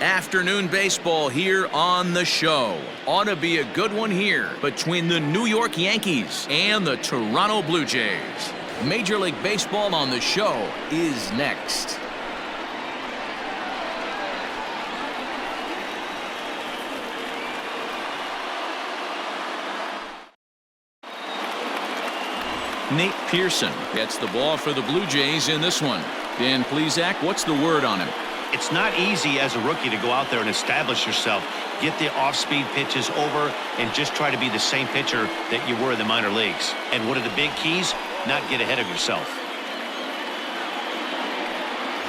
Afternoon baseball here on the show. Ought to be a good one here between the New York Yankees and the Toronto Blue Jays. Major League Baseball on the show is next. Nate Pearson gets the ball for the Blue Jays in this one. Dan Plesac, what's the word on him? It's not easy as a rookie to go out there and establish yourself, get the off-speed pitches over, and just try to be the same pitcher that you were in the minor leagues. And one of the big keys, not get ahead of yourself.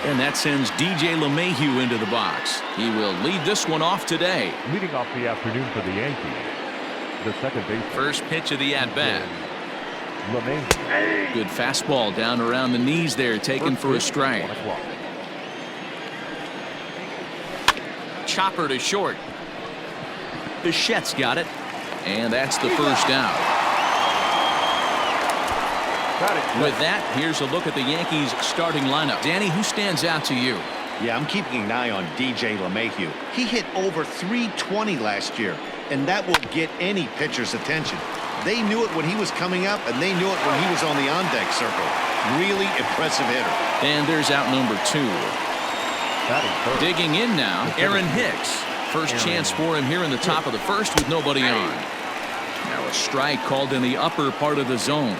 And that sends DJ LeMahieu into the box. He will lead this one off today. Leading off the afternoon for the Yankees, the second baseman. First pitch of the at-bat. Good fastball down around the knees there, taken for a strike. Chopper to short. Bichette's got it, and that's the first out. With that, here's a look at the Yankees starting lineup. Danny, who stands out to you? Yeah, I'm keeping an eye on DJ LeMahieu. He hit over 320 last year, and that will get any pitcher's attention. They knew it when he was coming up, and they knew it when he was on the on-deck circle. Really impressive hitter. And there's out number 2. Digging in now, Aaron Hicks. First chance for him here in the top of the first with nobody on. Now a strike called in the upper part of the zone.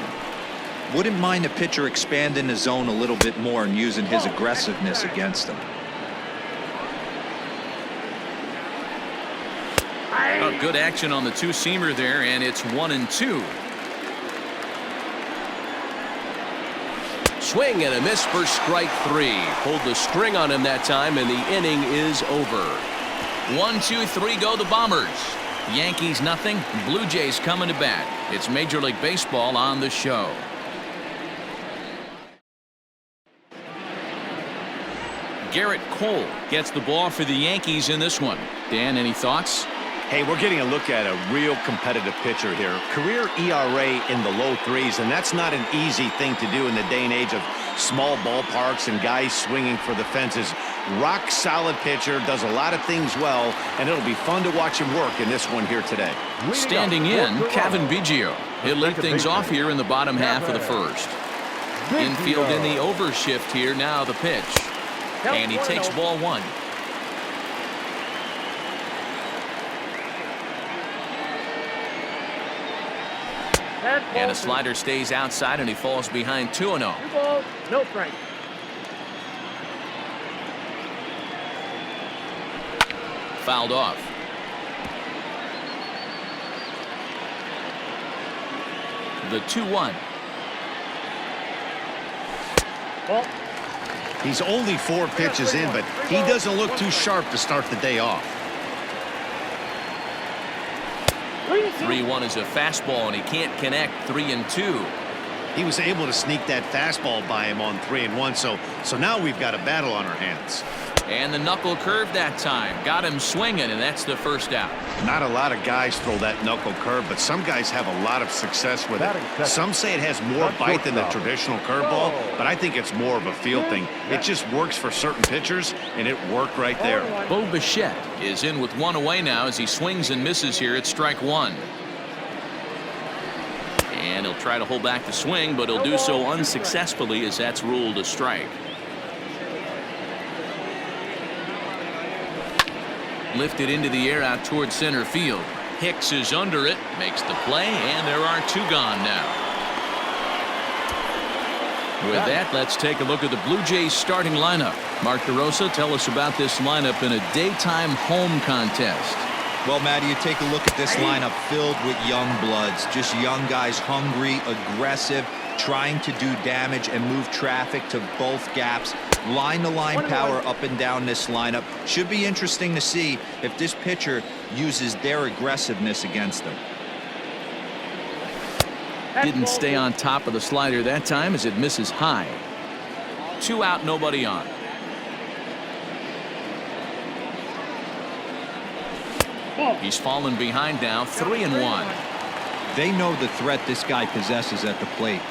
Wouldn't mind a pitcher expanding the zone a little bit more and using his aggressiveness against them. Oh, good action on the two-seamer there, and it's 1-2. Swing and a miss for strike 3. Pulled the string on him that time, and the inning is over. 1, 2, 3 go the Bombers. Yankees nothing. Blue Jays coming to bat. It's Major League Baseball on the show. Garrett Cole gets the ball for the Yankees in this one. Dan, any thoughts? Hey, we're getting a look at a real competitive pitcher here. Career ERA in the low 3s, and that's not an easy thing to do in the day and age of small ballparks and guys swinging for the fences. Rock solid pitcher, does a lot of things well, and it'll be fun to watch him work in this one here today. Standing in, Kevin Biggio. He'll lead things off here in the bottom half of the first. Infield in the overshift here, now the pitch. And he takes ball 1. And a slider stays outside, and he falls behind 2-0. No strike. Fouled off. The 2-1. He's only 4 pitches in, but he doesn't look too sharp to start the day off. 3-1 is a fastball, and he can't connect. 3-2. He was able to sneak that fastball by him on 3-1, so now we've got a battle on our hands. And the knuckle curve that time. Got him swinging, and that's the first out. Not a lot of guys throw that knuckle curve, but some guys have a lot of success with it. Some say it has more bite than the traditional curveball, but I think it's more of a feel thing. It just works for certain pitchers, and it worked right there. Bo Bichette is in with 1 away now as he swings and misses here at strike 1. And he'll try to hold back the swing, but he'll do so unsuccessfully as that's ruled a strike. Lifted into the air out towards center field. Hicks is under it, makes the play, and there are 2 gone now. With that, let's take a look at the Blue Jays starting lineup. Mark DeRosa, tell us about this lineup in a daytime home contest. Well, Matty, you take a look at this lineup filled with young bloods, just young guys, hungry, aggressive, trying to do damage and move traffic to both gaps. Line-to-line power up and down this lineup. Should be interesting to see if this pitcher uses their aggressiveness against them. Didn't stay on top of the slider that time as it misses high. 2 out, nobody on. He's fallen behind now, 3-1. They know the threat this guy possesses at the plate.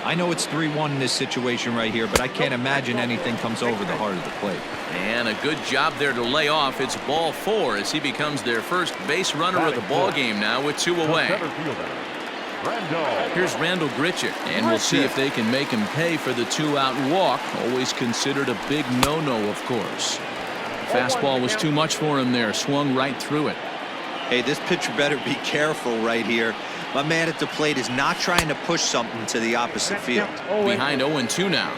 I know it's 3-1 in this situation right here, but I can't imagine anything comes over the heart of the plate. And a good job there to lay off. It's ball 4 as he becomes their first base runner of the ball game now with 2 away. Here's Randall Grichuk, and we'll see if they can make him pay for the 2-out walk. Always considered a big no-no, of course. Fastball was too much for him there. Swung right through it. Hey, this pitcher better be careful right here. My man at the plate is not trying to push something to the opposite field. Behind 0-2 now.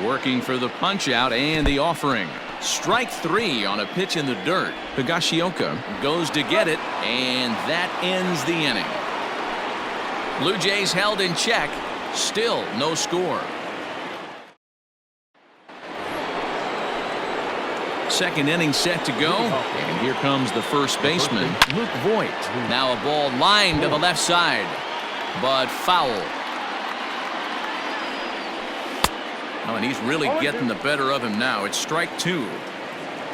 Working for the punch out and the offering. Strike 3 on a pitch in the dirt. Higashioka goes to get it, and that ends the inning. Blue Jays held in check. Still no score. Second inning set to go, and here comes the first baseman, Luke Voigt. Now a ball lined to the left side, but foul. Oh, and he's really getting the better of him now. It's strike 2.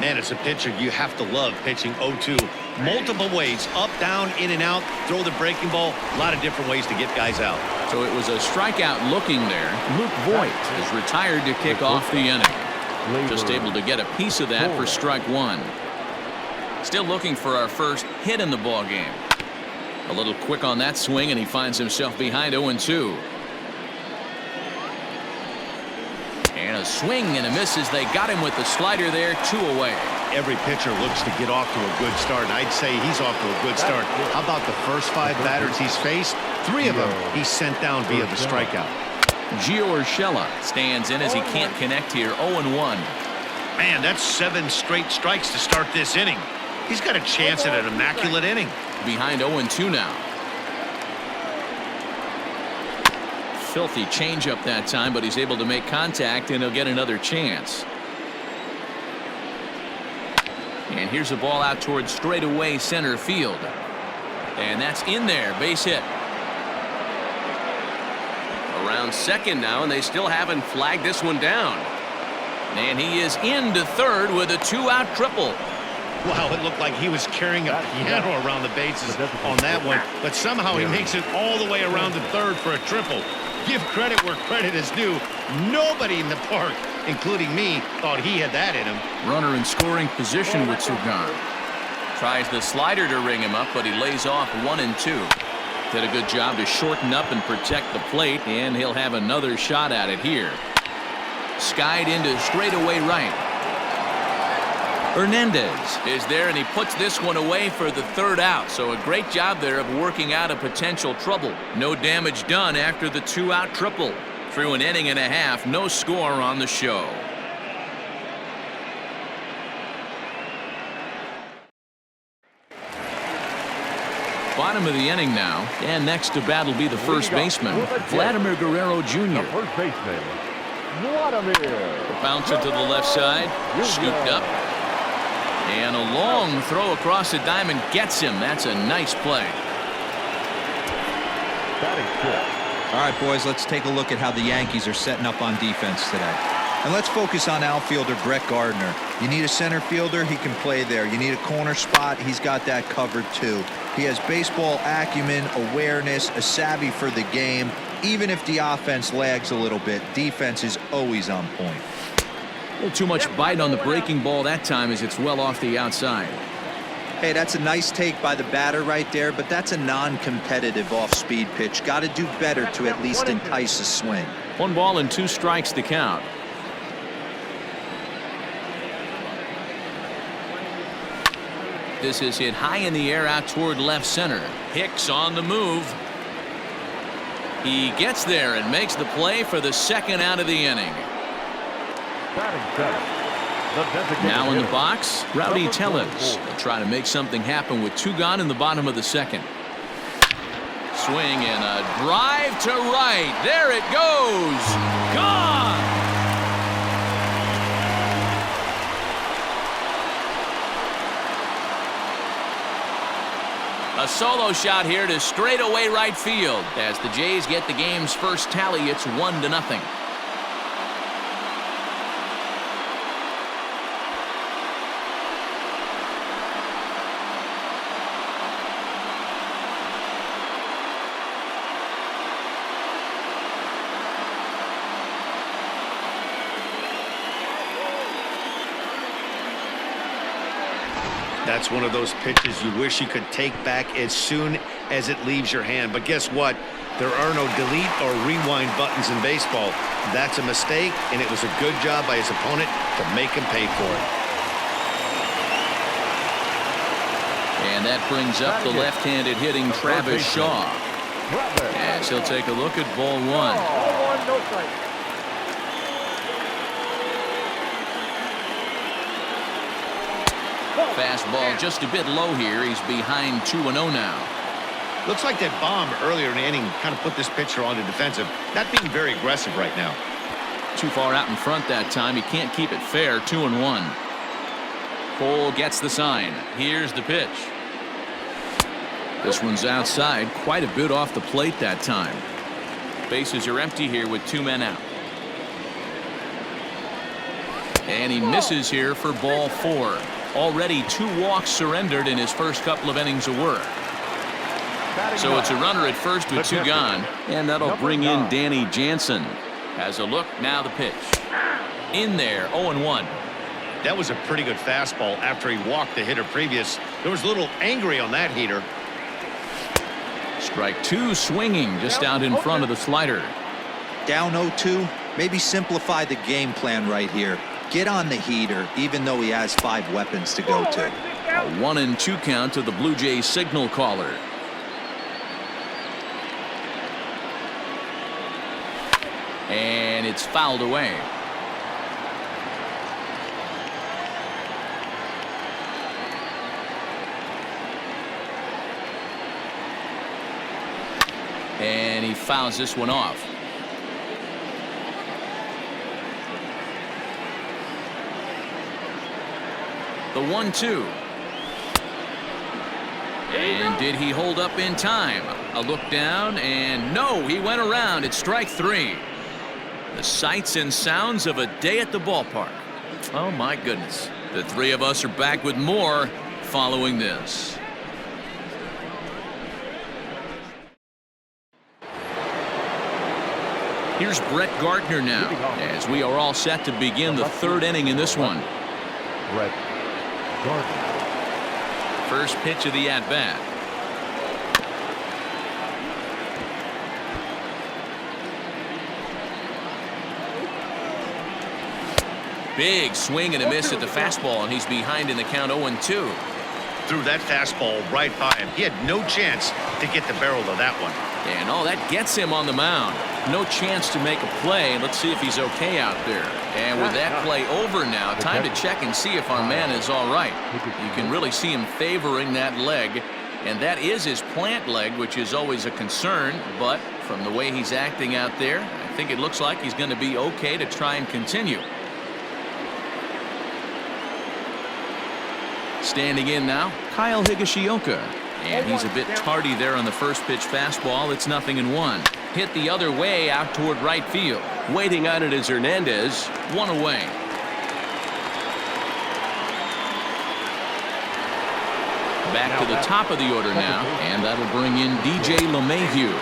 Man, as a pitcher, you have to love pitching 0-2. Multiple ways, up, down, in and out, throw the breaking ball. A lot of different ways to get guys out. So it was a strikeout looking there. Luke Voigt is retired to kick off the inning. Just able to get a piece of that for strike 1. Still looking for our first hit in the ball game. A little quick on that swing, and he finds himself behind 0-2. And a swing and a miss as they got him with the slider there. 2 away. Every pitcher looks to get off to a good start, and I'd say he's off to a good start. How about the first 5 batters he's faced? 3 of them he's sent down via the strikeout. Gio Urshela stands in as he can't connect here. 0-1. Man, that's 7 straight strikes to start this inning. He's got a chance at an immaculate inning. Behind 0-2 now. Filthy changeup that time, but he's able to make contact, and he'll get another chance. And here's a ball out towards straightaway center field. And that's in there. Base hit. Around second now, and they still haven't flagged this one down. And he is into third with a 2-out triple. Wow, it looked like he was carrying a piano around the bases on that one, but somehow he makes it all the way around to third for a triple. Give credit where credit is due. Nobody in the park, including me, thought he had that in him. Runner in scoring position with Sugan. Tries the slider to ring him up, but he lays off 1-2. Did a good job to shorten up and protect the plate, and he'll have another shot at it here. Skied into straightaway right. Hernandez is there, and he puts this one away for the 3rd out. So a great job there of working out a potential trouble. No damage done after the 2-out triple. Through an inning and a half, no score on the show. Bottom of the inning now, and next to bat will be the first baseman, Vladimir Guerrero Jr. First baseman, Vladimir. The bouncer to the left side, scooped up. And a long throw across the diamond gets him. That's a nice play. All right, boys, let's take a look at how the Yankees are setting up on defense today. And let's focus on outfielder Brett Gardner. You need a center fielder, he can play there. You need a corner spot, he's got that covered too. He has baseball acumen, awareness, a savvy for the game. Even if the offense lags a little bit, defense is always on point. A little too much bite on the breaking ball that time as it's well off the outside. Hey, that's a nice take by the batter right there, but that's a non-competitive off-speed pitch. Got to do better to at least entice a swing. 1 ball and 2 strikes to count. This is hit high in the air out toward left center. Hicks on the move. He gets there and makes the play for the 2nd out of the inning. Now in the box, Rowdy Tellez will try to make something happen with 2 gone in the bottom of the 2nd. Swing and a drive to right. There it goes. Gone. A solo shot here to straightaway right field. As the Jays get the game's first tally, it's 1-0. That's one of those pitches you wish you could take back as soon as it leaves your hand. But guess what? There are no delete or rewind buttons in baseball. That's a mistake, and it was a good job by his opponent to make him pay for it. And that brings up the left-handed hitting Travis Shaw. As he'll take a look at ball one. Fastball just a bit low here. He's behind 2-0 now. Looks like that bomb earlier in the inning kind of put this pitcher on the defensive. Not being very aggressive right now. Too far out in front that time. He can't keep it fair. 2-1. Cole gets the sign. Here's the pitch. This one's outside, quite a bit off the plate that time. Bases are empty here with 2 men out. And he misses here for ball 4. Already 2 walks surrendered in his first couple of innings of work. So it's a runner at first with 2 gone, and that'll bring in Danny Jansen. Has a look, now the pitch. In there, 0-1. That was a pretty good fastball after he walked the hitter previous. There was a little angry on that heater. Strike 2 swinging just out in front of the slider. Down 0-2. Maybe simplify the game plan right here. Get on the heater, even though he has 5 weapons to go to. A 1-2 count to the Blue Jays signal caller. And it's fouled away. And he fouls this one off. The 1-2. And did he hold up in time? A look down, and no, he went around. It's strike 3. The sights and sounds of a day at the ballpark. Oh my goodness. The 3 of us are back with more following this. Here's Brett Gardner now, as we are all set to begin the 3rd inning in this one. Brett Gardner. First pitch of the at-bat. Big swing and a miss at the fastball, and he's behind in the count 0-2. Threw that fastball right by him. He had no chance to get the barrel of that one. And all that gets him on the mound. No chance to make a play. Let's see if he's okay out there. And with that play over now, time to check and see if our man is all right. You can really see him favoring that leg, and that is his plant leg, which is always a concern. But from the way he's acting out there, I think it looks like he's going to be okay to try and continue. Standing in now, Kyle Higashioka. And he's a bit tardy there on the first pitch fastball. It's 0-1. Hit the other way out toward right field. Waiting on it is Hernandez. 1 away. Back to the top of the order now, and that'll bring in DJ LeMahieu.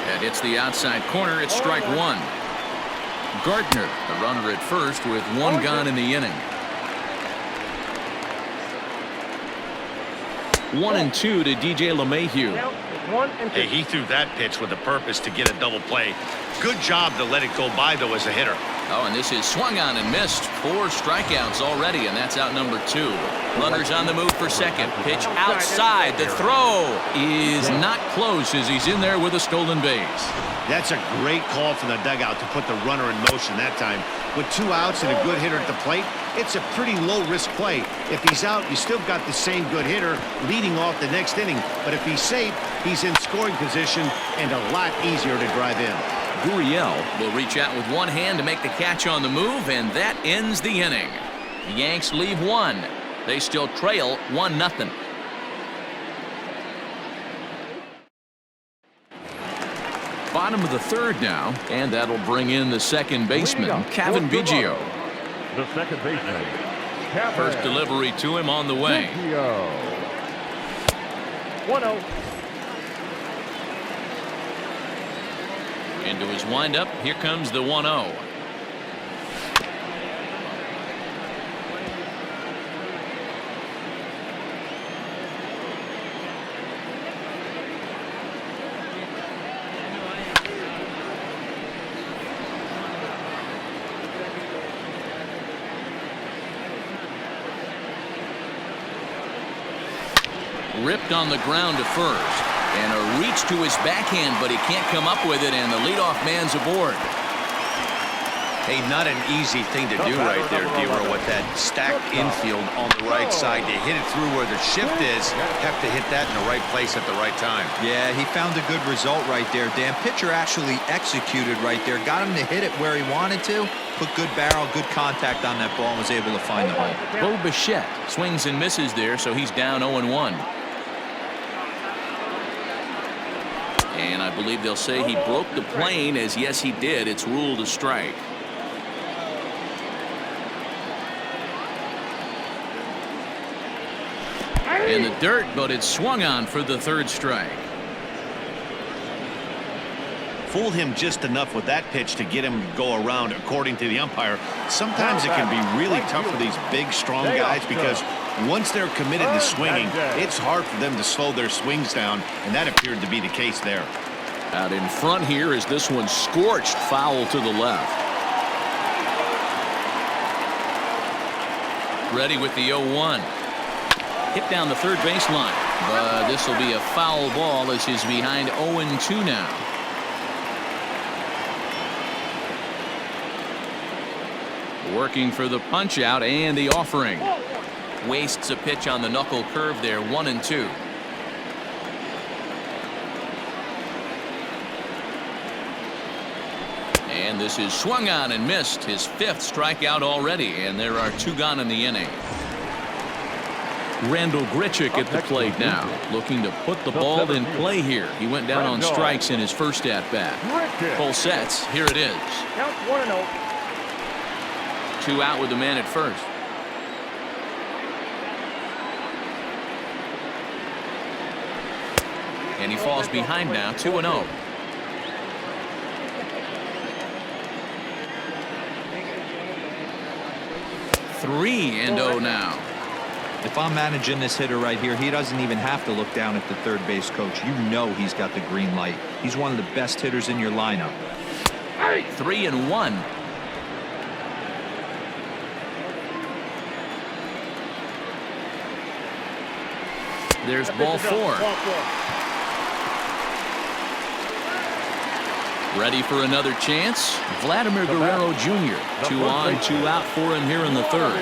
That hits the outside corner. It's strike 1. Gardner, the runner at first, with 1 gone in the inning. 1-2 to DJ LeMahieu. Hey, he threw that pitch with a purpose to get a double play. Good job to let it go by, though, as a hitter. Oh, and this is swung on and missed. 4 strikeouts already, and that's out number 2. Runners on the move for second. Pitch outside. The throw is not close as he's in there with a stolen base. That's a great call from the dugout to put the runner in motion that time. With 2 outs and a good hitter at the plate, it's a pretty low-risk play. If he's out, you still got the same good hitter leading off the next inning. But if he's safe, he's in scoring position and a lot easier to drive in. Gurriel will reach out with 1 hand to make the catch on the move, and that ends the inning. The Yanks leave 1. They still trail 1-0. Bottom of the 3rd now, and that'll bring in the second baseman, Kevin Biggio. The second baseman, First delivery to him on the way. 1-0. Into his windup, here comes the 1-0. ripped on the ground to first. And a reach to his backhand, but he can't come up with it, and the leadoff man's aboard. Hey, not an easy thing to do right there, D-Row, with that stacked infield on the right side. To hit it through where the shift is, have to hit that in the right place at the right time. Yeah, he found a good result right there, Dan. Pitcher actually executed right there. Got him to hit it where he wanted to. Put good barrel, good contact on that ball, and was able to find the hole. Bo Bichette swings and misses there, so he's down 0-1. And I believe they'll say he broke the plane, as yes, he did. It's ruled a strike. In the dirt, but it's swung on for the third strike. Fooled him just enough with that pitch to get him to go around, according to the umpire. Sometimes it can be really tough for these big, strong guys because once they're committed to swinging, it's hard for them to slow their swings down, and that appeared to be the case there. Out in front here is this one scorched foul to the left. Ready with the 0-1. Hit down the third baseline, but this will be a foul ball as he's behind 0-2 now. Working for the punch out and the offering. Wastes a pitch on the knuckle curve there, 1-2. And this is swung on and missed, his fifth strikeout already, and there are 2 gone in the inning. Randall Grichuk at the plate now, looking to put the ball in play here. He went down on strikes in his first at-bat. Full sets, here it is. Count 1-0. 2 out with the man at first. And he falls behind now, 2-0. Three and 0 now. If I'm managing this hitter right here, he doesn't even have to look down at the third base coach. You know he's got the green light. He's one of the best hitters in your lineup. 3-1. There's ball 4. Ready for another chance? Vladimir Guerrero Jr. 2 on, 2 out for him here in the third.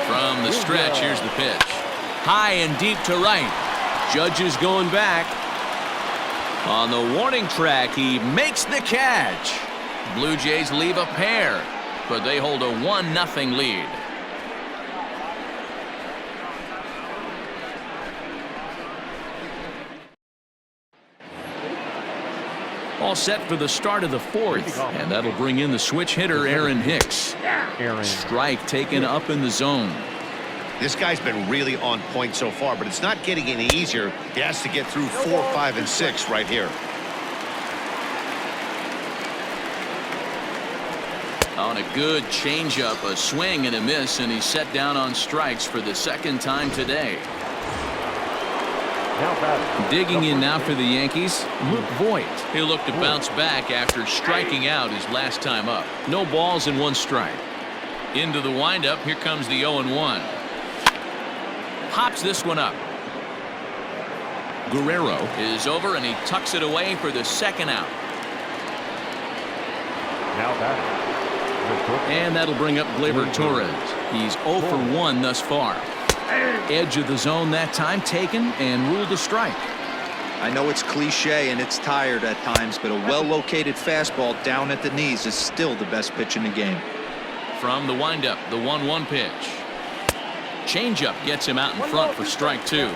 From the stretch, here's the pitch. High and deep to right. Judge is going back. On the warning track, he makes the catch. Blue Jays leave a pair, but they hold a 1-0 lead. All set for the start of the fourth, and that'll bring in the switch hitter Aaron Hicks. Strike taken up in the zone. This guy's been really on point so far, but it's not getting any easier. He has to get through 4, 5, and 6 right here. On a good changeup, a swing and a miss, and he's set down on strikes for the second time today. Digging in now for the Yankees, Luke Voigt. He'll look to bounce back after striking out his last time up. No balls and 1 strike. Into the windup, here comes the 0-1. Pops this one up. Guerrero is over, and he tucks it away for the second out. Now batting. And that'll bring up Gleyber Torres. He's 0 for 1 thus far. Edge of the zone that time taken and ruled a strike. I know it's cliche and it's tired at times, but a well-located fastball down at the knees is still the best pitch in the game. From the windup, the 1-1 pitch. Changeup gets him out in front for strike 2.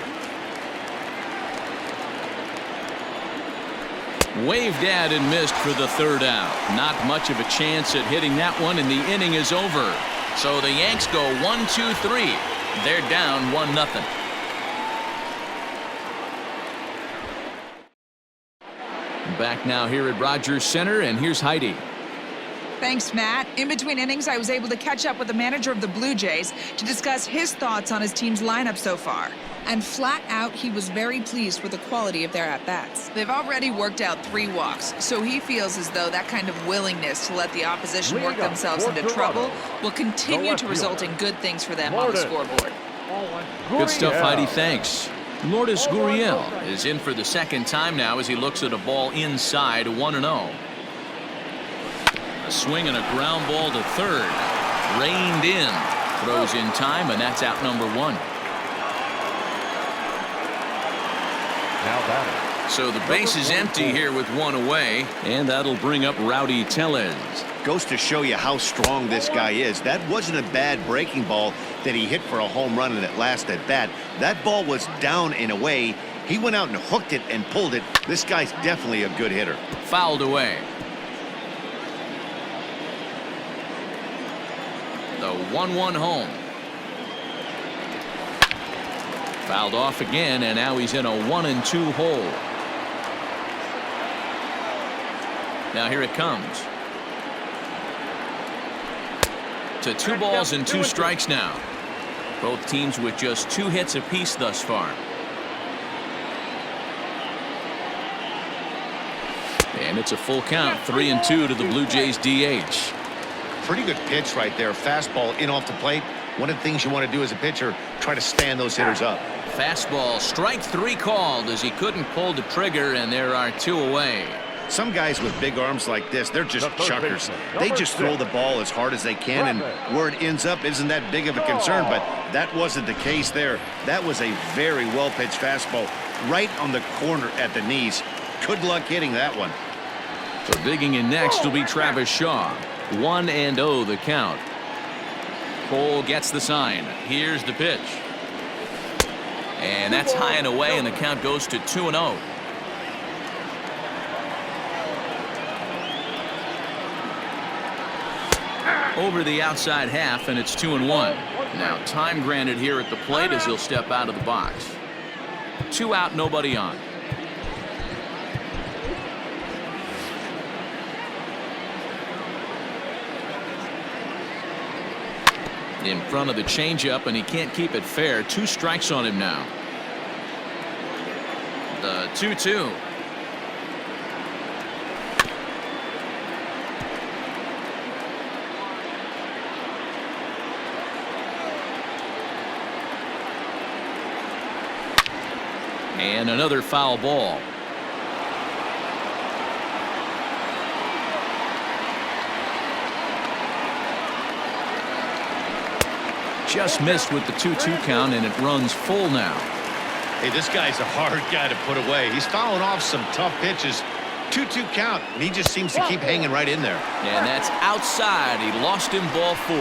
Waved at and missed for the third out. Not much of a chance at hitting that one, and the inning is over. So the Yanks go 1-2-3. They're down 1-0. Back now here at Rogers Center, and here's Heidi. Thanks, Matt. In between innings, I was able to catch up with the manager of the Blue Jays to discuss his thoughts on his team's lineup so far. And flat out, he was very pleased with the quality of their at-bats. They've already worked out 3 walks, so he feels as though that kind of willingness to let the opposition work themselves into trouble will continue to result in good things for them on the scoreboard. Good stuff, Heidi. Thanks. Lourdes Gurriel is in for the second time now as he looks at a ball inside 1-0. A swing and a ground ball to third. Reined in. Throws in time, and that's out number one. Now batting. So the base is empty here with one away, and that'll bring up Rowdy Tellez. Goes to show you how strong this guy is. That wasn't a bad breaking ball that he hit for a home run in that last at bat. That ball was down and away. He went out and hooked it and pulled it. This guy's definitely a good hitter. Fouled away. The 1-1 home. Fouled off again, and now he's in a 1-2 hole. Now here it comes. To 2 balls and 2 strikes now. Both teams with just 2 hits apiece thus far. And it's a full count, 3-2 to the Blue Jays DH. Pretty good pitch right there. Fastball in off the plate. One of the things you want to do as a pitcher, try to stand those hitters up. Fastball, strike 3 called as he couldn't pull the trigger, and there are 2 away. Some guys with big arms like this, they're just chuckers. They just throw the ball as hard as they can, and where it ends up isn't that big of a concern, but that wasn't the case there. That was a very well-pitched fastball right on the corner at the knees. Good luck hitting that one. So digging in next will be Travis Shaw. 1-0 the count. Cole gets the sign. Here's the pitch. And that's high and away, and the count goes to 2-0. Over the outside half, and it's 2-1. Now time granted here at the plate as he'll step out of the box. 2 out, nobody on. In front of the changeup, and he can't keep it fair. 2 strikes on him now. The 2-2. And another foul ball. Just missed with the 2-2 count, and it runs full now. Hey, this guy's a hard guy to put away. He's fouling off some tough pitches. 2-2 count, and he just seems to keep hanging right in there. And that's outside. He lost him, ball 4.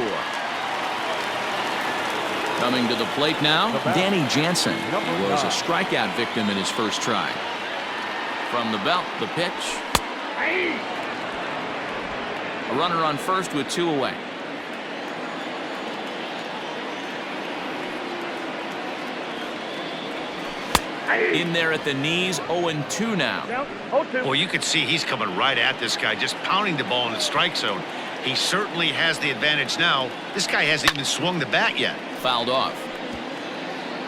Coming to the plate now, Danny Jansen. He was a strikeout victim in his first try. From the belt, the pitch. A runner on first with 2 away. In there at the knees, 0-2 now. Well, you can see he's coming right at this guy, just pounding the ball in the strike zone. He certainly has the advantage now. This guy hasn't even swung the bat yet. Fouled off.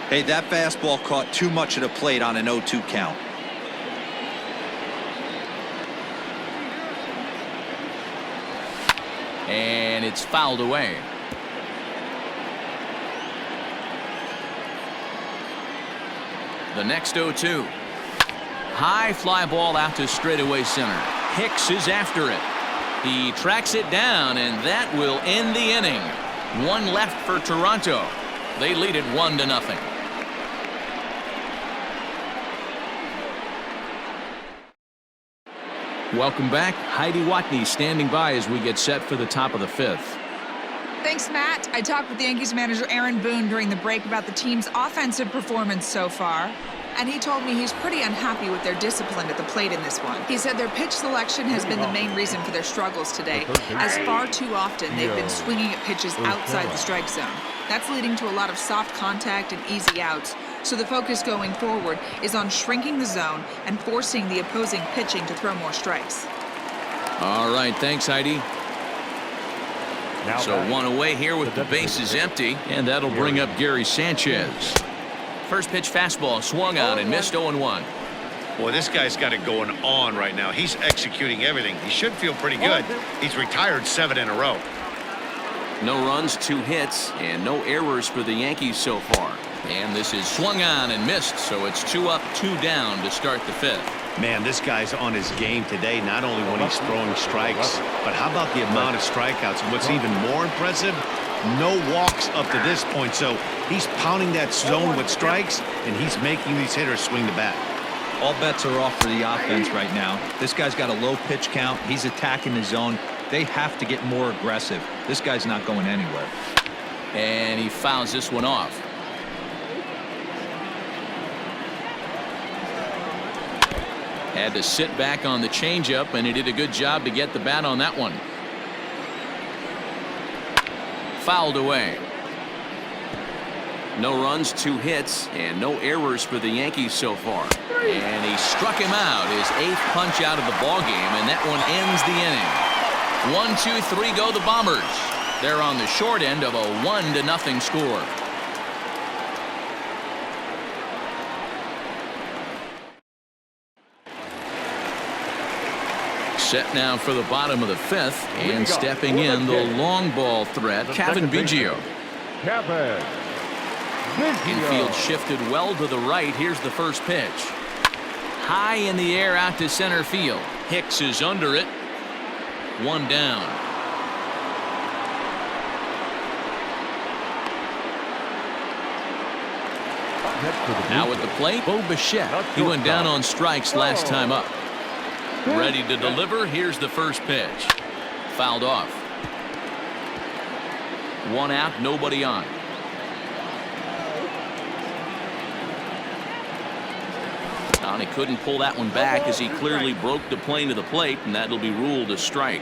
Hey, that fastball caught too much of the plate on an 0-2 count. And it's fouled away. The next 0-2. High fly ball out to straightaway center. Hicks is after it. He tracks it down, and that will end the inning. 1 left for Toronto. They lead it 1-0. Welcome back. Heidi Watney standing by as we get set for the top of the 5th. Thanks, Matt. I talked with Yankees manager Aaron Boone during the break about the team's offensive performance so far, and he told me he's pretty unhappy with their discipline at the plate in this one. He said their pitch selection has been the main reason for their struggles today, as far too often they've been swinging at pitches outside the strike zone. That's leading to a lot of soft contact and easy outs, so the focus going forward is on shrinking the zone and forcing the opposing pitching to throw more strikes. All right, thanks, Heidi. So 1 away here with the bases empty, and that'll bring up Gary Sanchez. First pitch fastball swung out and missed 0-1. Boy, this guy's got it going on right now. He's executing everything. He should feel pretty good. He's retired 7 in a row. No runs, 2 hits, and no errors for the Yankees so far. And this is swung on and missed, so it's 2 up, 2 down to start the 5th. Man, this guy's on his game today, not only when he's throwing strikes, but how about the amount of strikeouts? And what's even more impressive, no walks up to this point. So he's pounding that zone with strikes, and he's making these hitters swing the bat. All bets are off for the offense right now. This guy's got a low pitch count. He's attacking the zone. They have to get more aggressive. This guy's not going anywhere. And he fouls this one off. Had to sit back on the changeup, and he did a good job to get the bat on that one. Fouled away. No runs, 2 hits, and no errors for the Yankees so far. And he struck him out, his 8th punch out of the ballgame, and that one ends the inning. 1, 2, 3 go the Bombers. They're on the short end of a 1-0 score. Set now for the bottom of the 5th, and stepping in the long ball threat, Kevin Biggio. Infield shifted well to the right. Here's the first pitch. High in the air out to center field. Hicks is under it. 1 down. Now at the plate, Bo Bichette. He went down on strikes last time up. Ready to deliver. Here's the first pitch. Fouled off. 1 out, nobody on. And he couldn't pull that one back as he clearly broke the plane to the plate, and that'll be ruled a strike.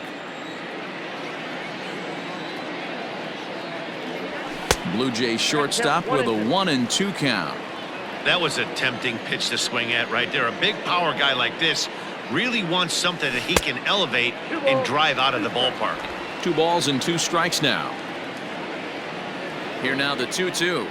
Blue Jays shortstop with a 1-2 count. That was a tempting pitch to swing at right there. A big power guy like this really wants something that he can elevate and drive out of the ballpark. 2 balls and 2 strikes now. Here now the 2-2.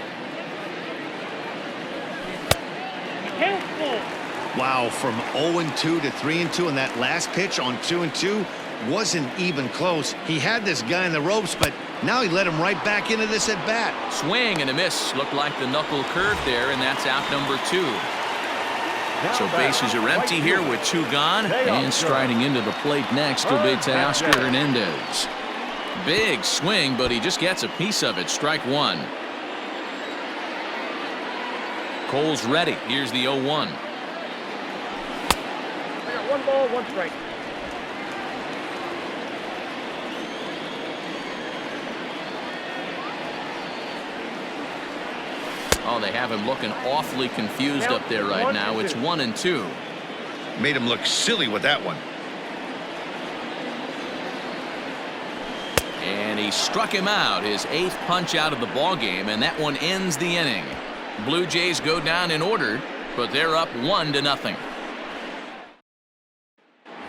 Wow, from 0-2 to 3-2, and that last pitch on 2-2 wasn't even close. He had this guy in the ropes, but now he let him right back into this at bat. Swing and a miss. Looked like the knuckle curve there, and that's out number 2. So bases are empty here with 2 gone, and striding into the plate next will be Teoscar Hernandez. Big swing, but he just gets a piece of it. Strike 1. Cole's ready. Here's the 0-1. 1 ball, 1 strike. Oh, they have him looking awfully confused up there right now. It's 1-2. Made him look silly with that one. And he struck him out, his 8th punch out of the ballgame, and that one ends the inning. Blue Jays go down in order, but they're up 1-0.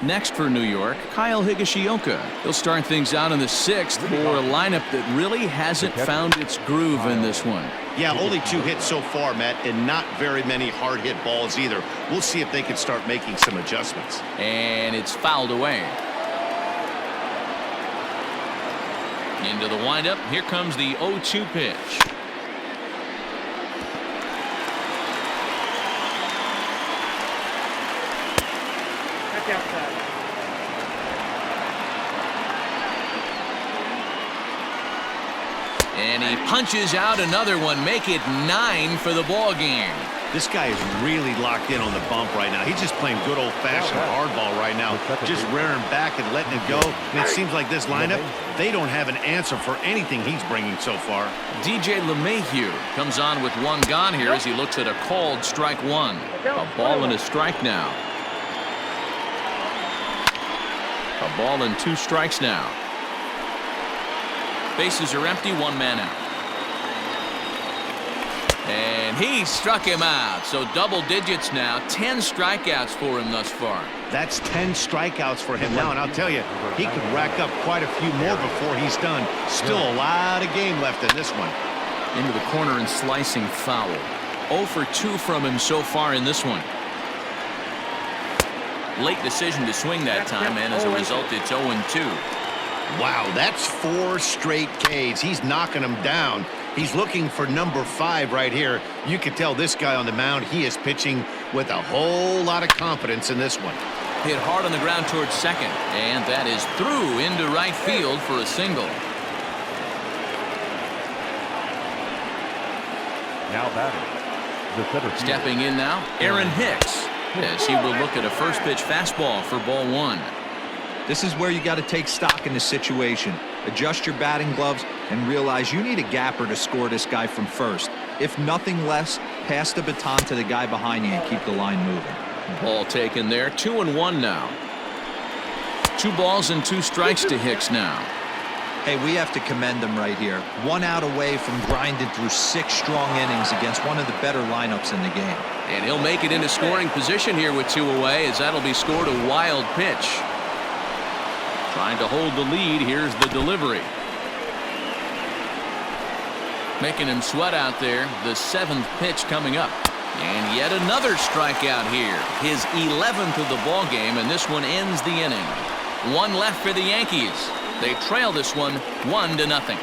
Next for New York, Kyle Higashioka. He'll start things out in the 6th for a lineup that really hasn't found its groove in this one. Yeah, only 2 hits so far, Matt, and not very many hard hit balls either. We'll see if they can start making some adjustments. And it's fouled away. Into the windup. Here comes the 0-2 pitch. And he punches out another one, make it 9 for the ball game. This guy is really locked in on the bump right now. He's just playing good old-fashioned hardball right now, just rearing back and letting it go. And it seems like this lineup, they don't have an answer for anything he's bringing so far. DJ LeMahieu comes on with 1 gone here as he looks at a called strike 1. A ball and a strike now. A ball and 2 strikes now. Bases are empty, 1 man out. And he struck him out. So double digits now. 10 strikeouts for him thus far. That's 10 strikeouts for him now. And I'll tell you, he could rack up quite a few more before he's done. Still a lot of game left in this one. Into the corner and slicing foul. 0 for 2 from him so far in this one. Late decision to swing that time, and as a result, it's 0-2. Wow, that's 4 straight Ks. He's knocking them down. He's looking for number 5 right here. You can tell this guy on the mound, he is pitching with a whole lot of confidence in this one. Hit hard on the ground towards second, and that is through into right field for a single. Now batting, the center fielder. Stepping in now, Aaron Hicks, as he will look at a first pitch fastball for ball 1. This is where you got to take stock in the situation. Adjust your batting gloves and realize you need a gapper to score this guy from first. If nothing less, pass the baton to the guy behind you and keep the line moving. Ball taken there, 2-1 now. 2 balls and 2 strikes to Hicks now. Hey, we have to commend him right here. 1 out away from grinding through 6 strong innings against one of the better lineups in the game. And he'll make it into scoring position here with 2 away, as that'll be scored a wild pitch. Trying to hold the lead. Here's the delivery. Making him sweat out there. The 7th pitch coming up. And yet another strikeout here. His 11th of the ball game, and this one ends the inning. 1 left for the Yankees. They trail this one 1-0.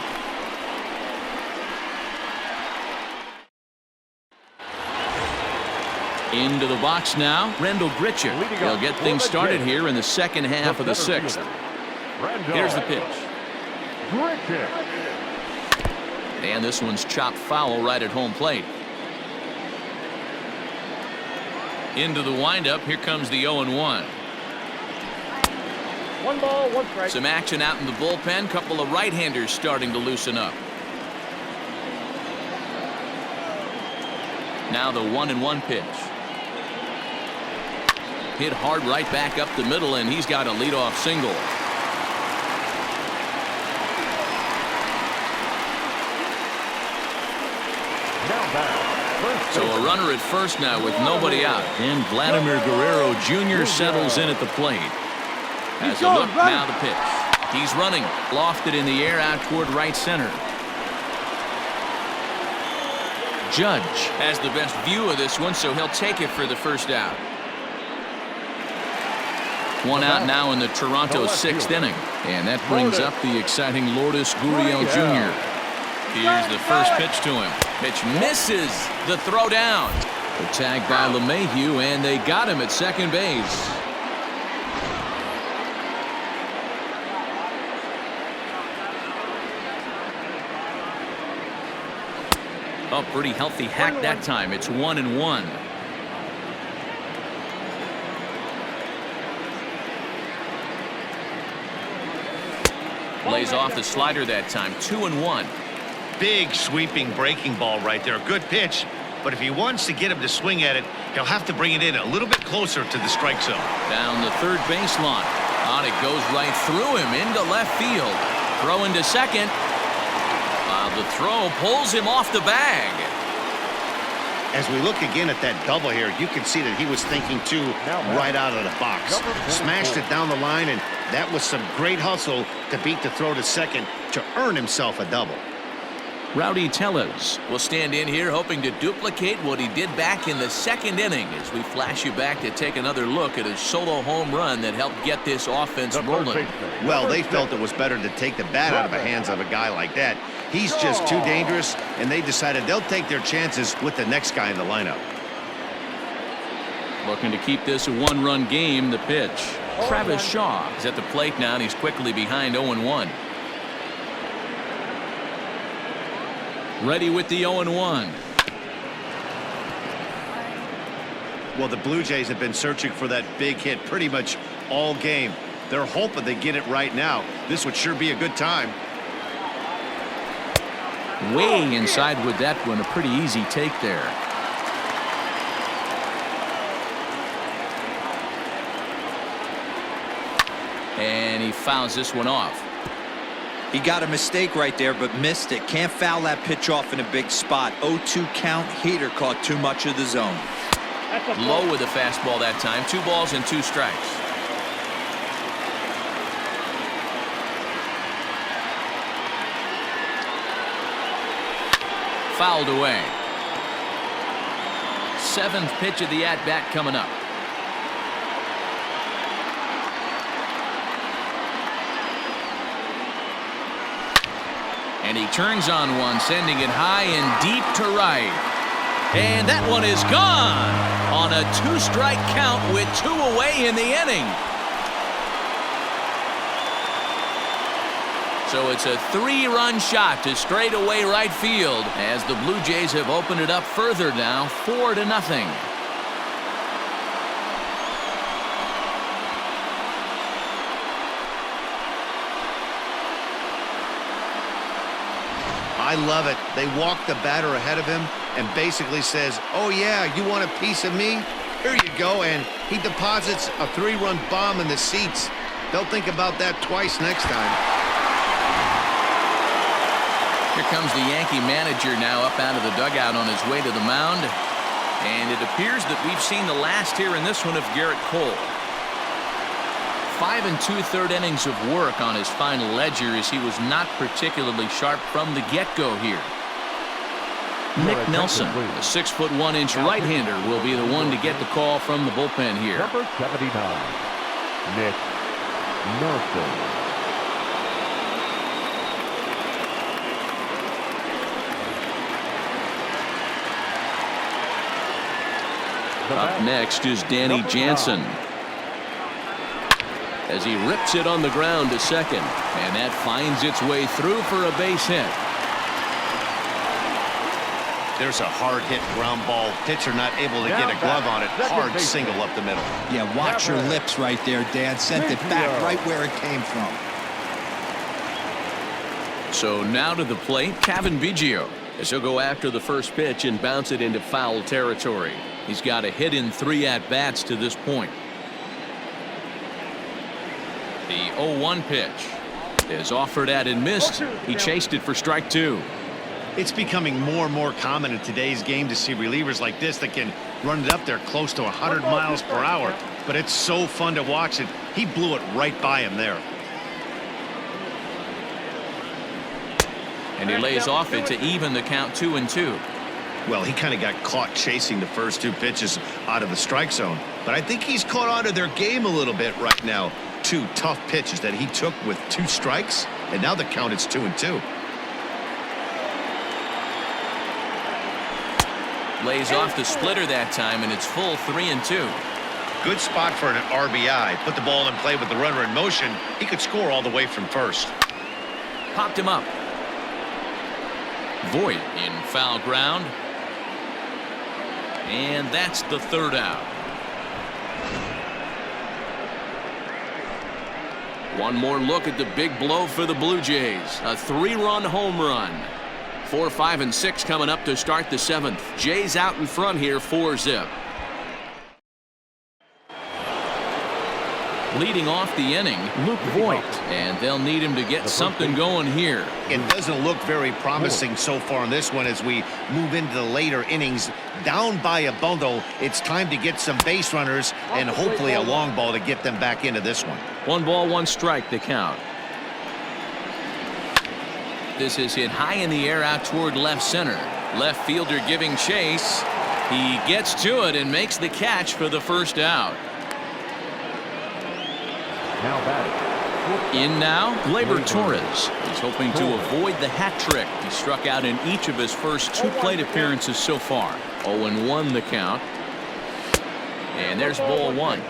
Into the box now, Randall Gritcher. He'll get things started here in the second half of the 6th. Here's the pitch. And this one's chopped foul right at home plate. Into the windup. Here comes the 0-1. 1 ball, 1 strike. Some action out in the bullpen. Couple of right-handers starting to loosen up. Now the 1-1 pitch. Hit hard right back up the middle, and he's got a leadoff single. So a runner at first now with nobody out. And Vladimir Guerrero Jr. settles in at the plate. Has a look, now the pitch. He's running, lofted in the air out toward right center. Judge has the best view of this one, so he'll take it for the first out. 1 out now in the Toronto 6th inning. And that brings up the exciting Lourdes Gurriel Jr. Here's the first pitch to him. Pitch misses the throw down. The tag by LeMahieu, and they got him at second base. A pretty healthy hack that time. It's 1-1. Lays off the slider that time. 2-1. Big sweeping breaking ball right there. Good pitch. But if he wants to get him to swing at it, he'll have to bring it in a little bit closer to the strike zone. Down the third baseline. On it goes right through him into left field. Throw into second. The throw pulls him off the bag. As we look again at that double here, you can see that he was thinking too right out of the box. Smashed it down the line, and that was some great hustle to beat the throw to second to earn himself a double. Rowdy Tellez will stand in here hoping to duplicate what he did back in the 2nd inning as we flash you back to take another look at his solo home run that helped get this offense rolling. Well, they felt it was better to take the bat out of the hands of a guy like that. He's just too dangerous, and they decided they'll take their chances with the next guy in the lineup. Looking to keep this a 1-run game. The pitch. Travis Shaw is at the plate now, and he's quickly behind 0-1. Ready with the 0-1. Well, the Blue Jays have been searching for that big hit pretty much all game. They're hoping they get it right now. This would sure be a good time. Way inside with that one. A pretty easy take there. And he fouls this one off. He got a mistake right there, but missed it. Can't foul that pitch off in a big spot. 0-2 count. Heater caught too much of the zone. Low with the fastball that time. 2 balls and 2 strikes. Fouled away. 7th pitch of the at-bat coming up. And he turns on one, sending it high and deep to right. And that one is gone on a 2-strike count with 2 away in the inning. So it's a 3-run shot to straightaway right field as the Blue Jays have opened it up further now, 4-0. I love it. They walk the batter ahead of him and basically says, oh yeah, you want a piece of me? Here you go. And he deposits a 3-run bomb in the seats. They'll think about that twice next time. Here comes the Yankee manager now up out of the dugout on his way to the mound. And it appears that we've seen the last here in this one of Garrett Cole. 5 2/3 innings of work on his final ledger as he was not particularly sharp from the get-go here. Nick Nelson, a 6'1" right-hander, will be the one to get the call from the bullpen here. Number 79, Nick Nelson. Up next is Danny Jansen as he rips it on the ground to second, and that finds its way through for a base hit. There's a hard hit ground ball. Pitcher not able to get a glove on it. Hard single up the middle. Yeah, watch your lips right there, Dan. Sent it back right where it came from. So now to the plate, Kevin Biggio, as he'll go after the first pitch and bounce it into foul territory. He's got a hit in 3 at-bats to this point. The 0-1 pitch is offered at and missed. He chased it for strike 2. It's becoming more and more common in today's game to see relievers like this that can run it up there close to 100 miles per hour. But it's so fun to watch it. He blew it right by him there. And he lays off it to even the count 2-2. Well, he kind of got caught chasing the first 2 pitches out of the strike zone. But I think he's caught on to their game a little bit right now. 2 tough pitches that he took with 2 strikes. And now the count is 2-2. Lays off the splitter that time, and it's full 3-2. Good spot for an RBI. Put the ball in play with the runner in motion. He could score all the way from first. Popped him up. Voit in foul ground. And that's the 3rd out. One more look at the big blow for the Blue Jays. A 3-run home run. 4, 5, and 6 coming up to start the 7th. Jays out in front here, 4-zip. Leading off the inning, Luke Voit, and they'll need him to get something going here. It doesn't look very promising so far in this one as we move into the later innings. Down by a bundle, it's time to get some base runners and hopefully a long ball to get them back into this one. 1 ball, 1 strike, the count. This is hit high in the air out toward left center. Left fielder giving chase. He gets to it and makes the catch for the first out. Now batting. In now, Gleyber Torres. He's hoping to avoid the hat trick. He struck out in each of his first 2 plate appearances so far. 0-1 the count. And there's ball 1.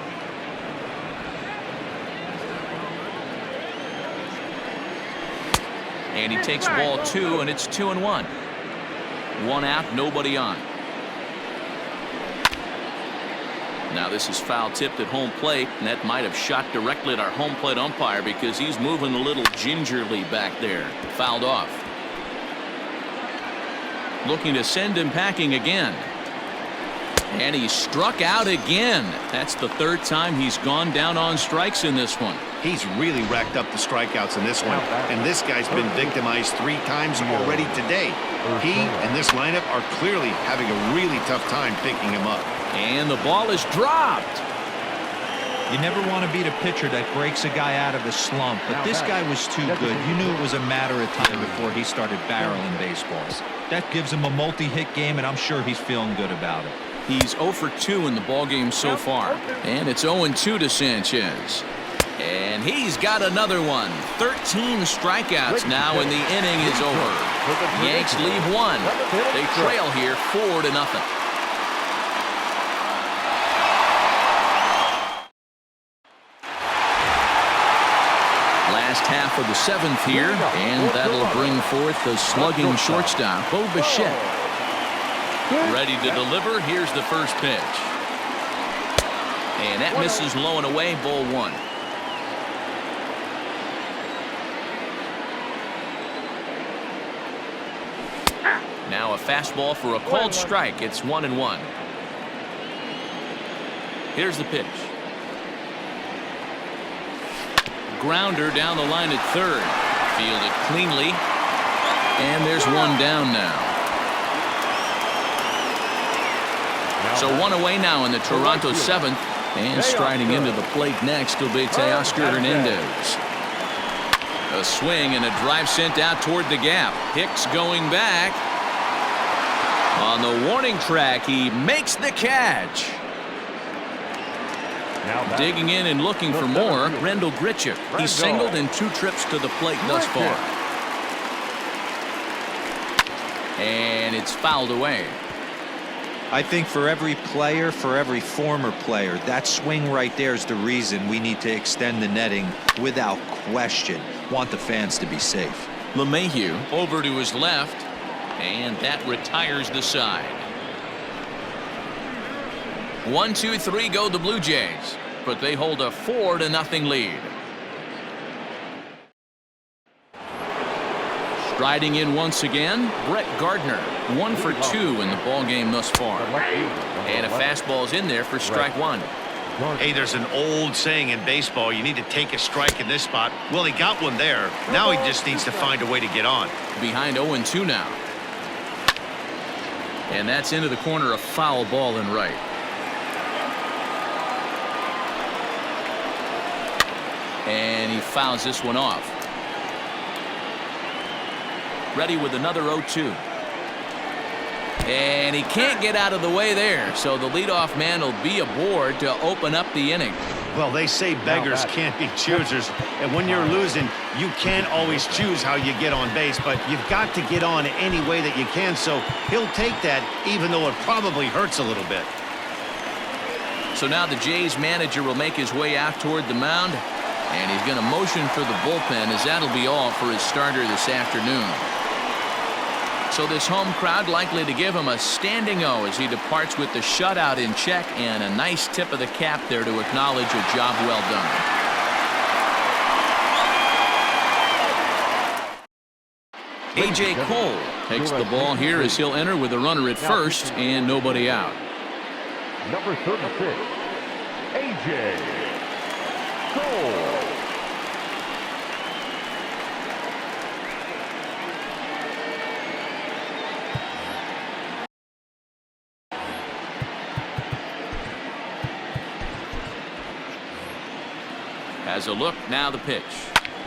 And he takes ball 2, and it's 2-1. 1 out, nobody on. Now this is foul tipped at home plate, and that might have shot directly at our home plate umpire because he's moving a little gingerly back there. Fouled off. Looking to send him packing again. And he struck out again. That's the 3rd time he's gone down on strikes in this one. He's really racked up the strikeouts in this one, and this guy's been victimized 3 times already today. He and this lineup are clearly having a really tough time picking him up. And the ball is dropped. You never want to beat a pitcher that breaks a guy out of a slump, but this guy was too good. You knew it was a matter of time before he started barreling baseballs. That gives him a multi-hit game, and I'm sure he's feeling good about it. He's 0 for 2 in the ballgame so far, and it's 0-2 to Sanchez. And he's got another one. 13 strikeouts now, and the inning is over. Yanks leave one. They trail here 4-0. Last half of the seventh here, and that'll bring forth the slugging shortstop, Bo Bichette. Ready to deliver. Here's the first pitch. And that misses low and away, ball one. Now a fastball for a called strike. It's 1-1. Here's the pitch. Grounder down the line at third. Fielded cleanly. And there's one down now. So one away now in the Toronto seventh. And striding into the plate next will be Teoscar Hernandez. A swing and a drive sent out toward the gap. Hicks going back. On the warning track, he makes the catch. Digging in and looking for more, Rendell Grichuk. He's singled in 2 trips to the plate thus far. And it's fouled away. I think for every player, for every former player, that swing right there is the reason we need to extend the netting without question. Want the fans to be safe. LeMahieu over to his left, and that retires the side. 1-2-3 go the Blue Jays, but they hold a 4-0 lead. Striding in once again, Brett Gardner, 1 for 2 in the ball game thus far. And a fastball's in there for strike one. Hey, there's an old saying in baseball, you need to take a strike in this spot. Well, he got one there. Now he just needs to find a way to get on. Behind 0-2 now. And that's into the corner, a foul ball in right. And he fouls this one off. Ready with another 0-2. And he can't get out of the way there, so the leadoff man will be aboard to open up the inning. Well, they say beggars can't be choosers, and when you're losing, you can't always choose how you get on base, but you've got to get on any way that you can, so he'll take that, even though it probably hurts a little bit. So now the Jays manager will make his way out toward the mound, and he's going to motion for the bullpen, as that'll be all for his starter this afternoon. So this home crowd likely to give him a standing O as he departs with the shutout in check, and a nice tip of the cap there to acknowledge a job well done. A.J. Cole takes the ball here as he'll enter with a runner at first and nobody out. Number 36, A.J. Cole. Has a look, now the pitch.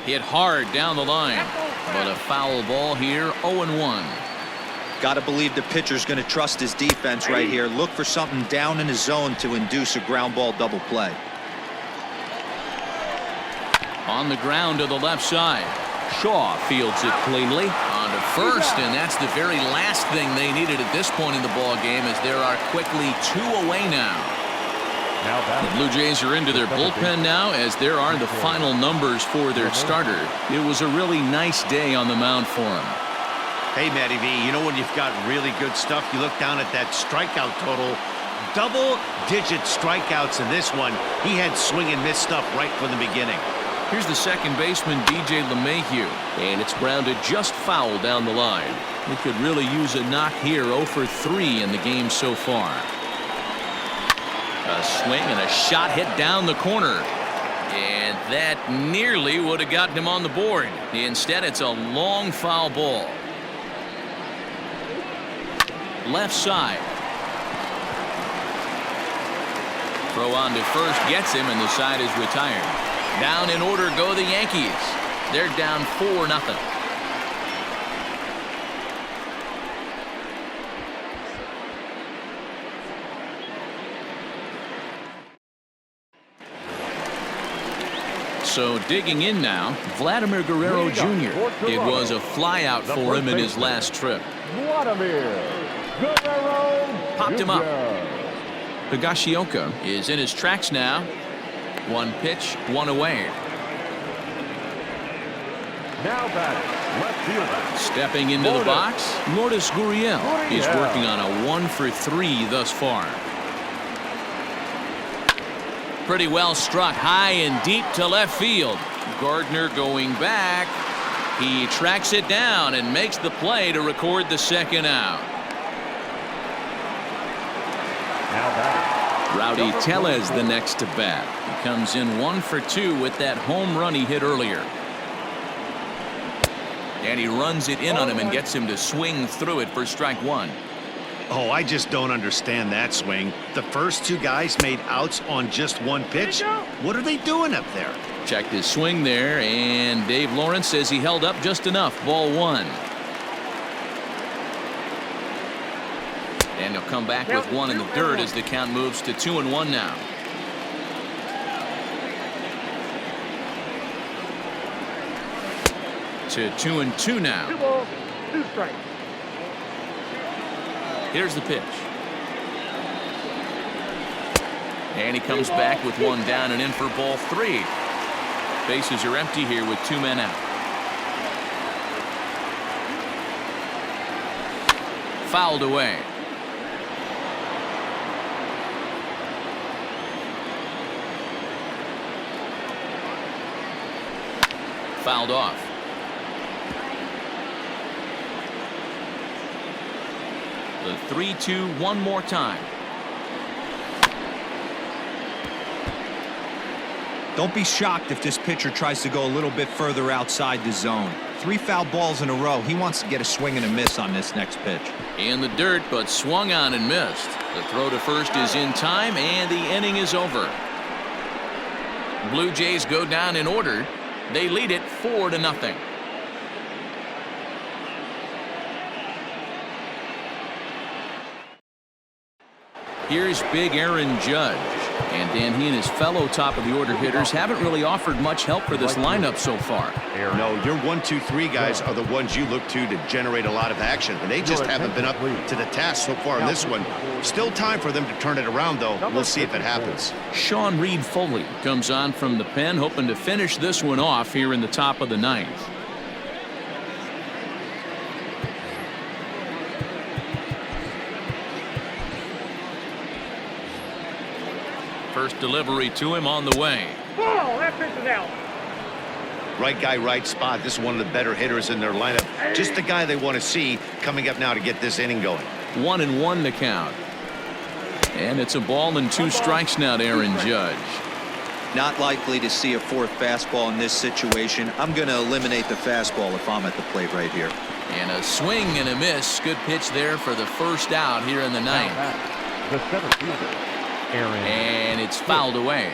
Hit hard down the line, but a foul ball here, 0-1. Got to believe the pitcher's going to trust his defense right here. Look for something down in his zone to induce a ground ball double play. On the ground to the left side. Shaw fields it cleanly on to first, and that's the very last thing they needed at this point in the ball game, as there are quickly 2 away now. The Blue Jays are into their bullpen now, as there are the final numbers for their starter. It was a really nice day on the mound for him. Hey, Matty V, you know when you've got really good stuff, you look down at that strikeout total. Double-digit strikeouts in this one. He had swing and miss stuff right from the beginning. Here's the second baseman, DJ LeMahieu, and it's grounded just foul down the line. He could really use a knock here. 0 for 3 in the game so far. A swing and a shot hit down the corner. And that nearly would have gotten him on the board. Instead, it's a long foul ball. Left side. Throw on to first gets him, and the side is retired. Down in order go the Yankees. They're down 4-0. So digging in now, Vladimir Guerrero Jr. It was a flyout for him in his last trip. Popped him up. Higashioka is in his tracks now. One pitch, one away. Now batting, left fielder. Stepping into the box, Lourdes Gurriel is working on a 1-for-3 thus far. Pretty well struck high and deep to left field. Gardner going back. He tracks it down and makes the play to record the second out. Now batting. Rowdy Tellez the next to bat. He comes in 1-for-2 with that home run he hit earlier. And he runs it in on him and gets him to swing through it for strike one. Oh, I just don't understand that swing. The first two guys made outs on just one pitch. What are they doing up there? Checked his swing there, and Dave Lawrence says he held up just enough. Ball one. And he'll come back with one in the dirt as the count moves to 2-1 now. To 2-2 now. 2 balls, 2 strikes. Here's the pitch. And he comes back with one down and in for ball 3. Bases are empty here with 2 men out. Fouled away. Fouled off. The 3-2 one more time. Don't be shocked if this pitcher tries to go a little bit further outside the zone. 3 foul balls in a row. He wants to get a swing and a miss on this next pitch. In the dirt, but swung on and missed. The throw to first is in time, and the inning is over. Blue Jays go down in order. They lead it 4-0. Here's big Aaron Judge. And Dan, he and his fellow top of the order hitters haven't really offered much help for this lineup so far. No, your 1, 2, 3 guys are the ones you look to generate a lot of action, and they just haven't been up to the task so far in this one. Still time for them to turn it around, though. We'll see if it happens. Sean Reed Foley comes on from the pen, hoping to finish this one off here in the top of the 9th. First delivery to him on the way. Ball, that pitch is out. Right guy, right spot. This is one of the better hitters in their lineup. Just the guy they want to see coming up now to get this inning going. 1-1 the count. And it's a ball and 2 strikes now to Aaron Judge. Not likely to see a 4th fastball in this situation. I'm going to eliminate the fastball if I'm at the plate right here. And a swing and a miss. Good pitch there for the first out here in the 9th. The center fielder, Aaron. And it's fouled away.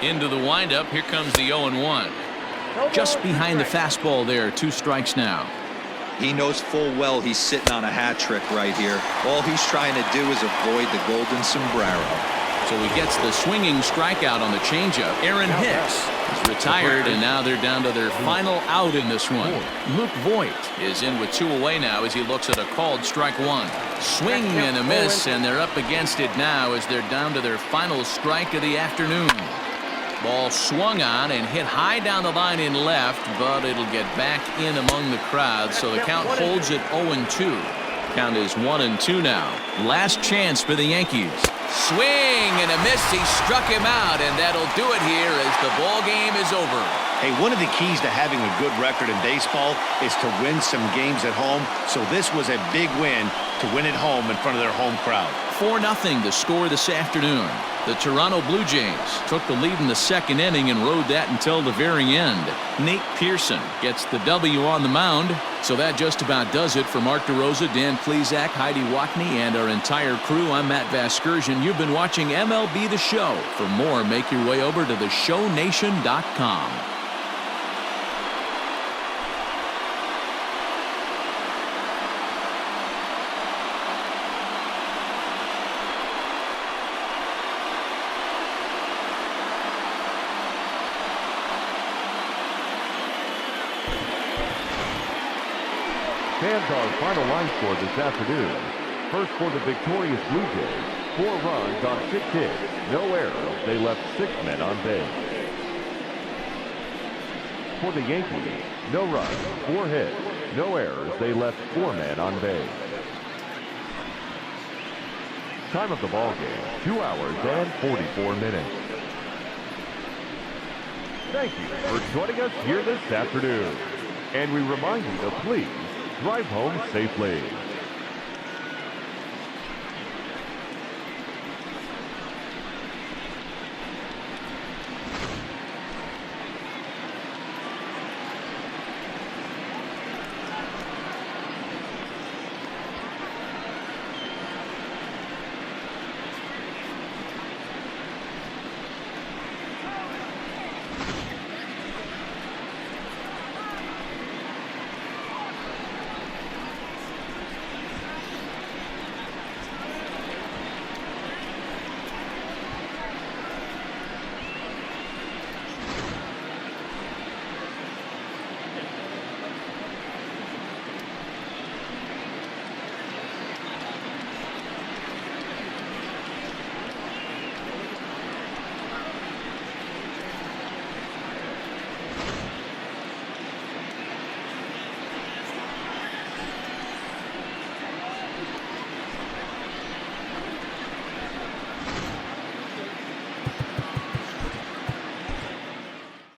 Into the windup. Here comes the 0-1. Just behind the fastball there. 2 strikes now. He knows full well he's sitting on a hat trick right here. All he's trying to do is avoid the golden sombrero. So he gets the swinging strikeout on the changeup. Aaron Hicks is retired, and now they're down to their final out in this one. Luke Voigt is in with 2 away now as he looks at a called strike 1. Swing and a miss, and they're up against it now as they're down to their final strike of the afternoon. Ball swung on and hit high down the line in left, but it'll get back in among the crowd, so the count holds at 0-2. Count is 1-2 now. Last chance for the Yankees. Swing and a miss. He struck him out, and that'll do it here as the ball game is over. Hey, one of the keys to having a good record in baseball is to win some games at home. So this was a big win to win at home in front of their home crowd. 4-0 the score this afternoon. The Toronto Blue Jays took the lead in the 2nd inning and rode that until the very end. Nate Pearson gets the W on the mound. So that just about does it for Mark DeRosa, Dan Plesac, Heidi Watney, and our entire crew. I'm Matt Vasgersian. You've been watching MLB The Show. For more, make your way over to theshownation.com. Fans, our final line score this afternoon. First for the victorious Blue Jays, 4 runs on 6 hits, no errors. They left 6 men on base. For the Yankees, no runs, 4 hits, no errors. They left 4 men on base. Time of the ball game, 2 hours and 44 minutes. Thank you for joining us here this afternoon. And we remind you to please drive home safely.